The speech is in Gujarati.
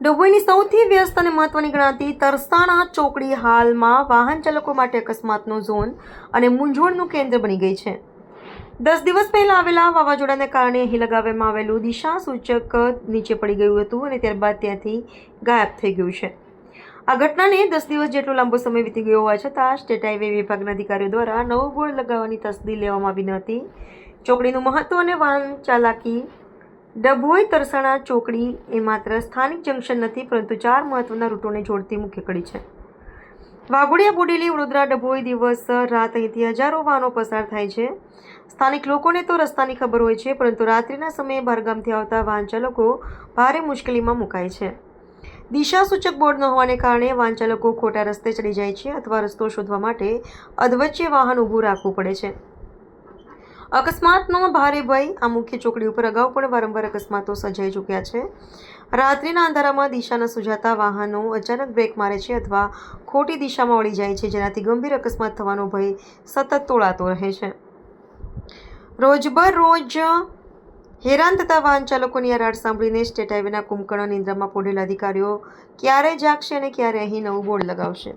ડભોઈની સૌથી વ્યસ્ત અને મહત્વની ગણાતી તરસાણા ચોકડી હાલમાં વાહન ચાલકો માટે અકસ્માતનો ઝોન અને મૂંઝવણનું કેન્દ્ર બની ગઈ છે. 10 દિવસ પહેલા આવેલા વાવાઝોડાને કારણે અહીં લગાવવામાં આવેલું દિશા સૂચક નીચે પડી ગયું હતું અને ત્યારબાદ ત્યાંથી ગાયબ થઈ ગયું છે. આ ઘટનાને 10 દિવસ જેટલો લાંબો સમય વીતી ગયો હોવા છતાં સ્ટેટ હાઈવે વિભાગના અધિકારીઓ દ્વારા નવો બોર્ડ લગાવવાની તસદી લેવામાં આવી ન હતી. ચોકડીનું મહત્વ અને વાહન ચાલાકી. ડભોઈ તરસાણા ચોકડી એ માત્ર સ્થાનિક જંકશન નથી, પરંતુ 4 મહત્વના રૂટોને જોડતી મુખ્ય કડી છે. વાઘોડિયા, બોડેલી, વડોદરા, ડભોઈ દિવસ રાત અહીંથી હજારો વાહનો પસાર થાય છે. સ્થાનિક લોકોને તો રસ્તાની ખબર હોય છે, પરંતુ રાત્રિના સમયે બહારગામથી આવતા વાહન ચાલકો ભારે મુશ્કેલીમાં મુકાય છે. દિશા સૂચક બોર્ડ ન હોવાને કારણે વાહન ચાલકો ખોટા રસ્તે ચડી જાય છે અથવા રસ્તો શોધવા માટે અધવચ્ચે વાહન ઊભું રાખવું પડે છે. અકસ્માતનો ભારે ભય. આ મુખ્ય ચોકડી ઉપર અગાઉ પણ વારંવાર અકસ્માતો સર્જાઈ ચૂક્યા છે. રાત્રિના અંધારામાં દિશા ન સૂઝાતા વાહનો અચાનક બ્રેક મારે છે અથવા ખોટી દિશામાં વળી જાય છે, જેનાથી ગંભીર અકસ્માત થવાનો ભય સતત તોળાતો રહે છે. રોજબરોજ હેરાન થતા વાહન ચાલકોની આ રાડ સાંભળીને સ્ટેટ હાઈવેના કુંભકર્ણ નિંદ્રામાં પોઢેલા અધિકારીઓ ક્યારે જાગશે અને ક્યારે અહીં નવું બોર્ડ લગાવશે?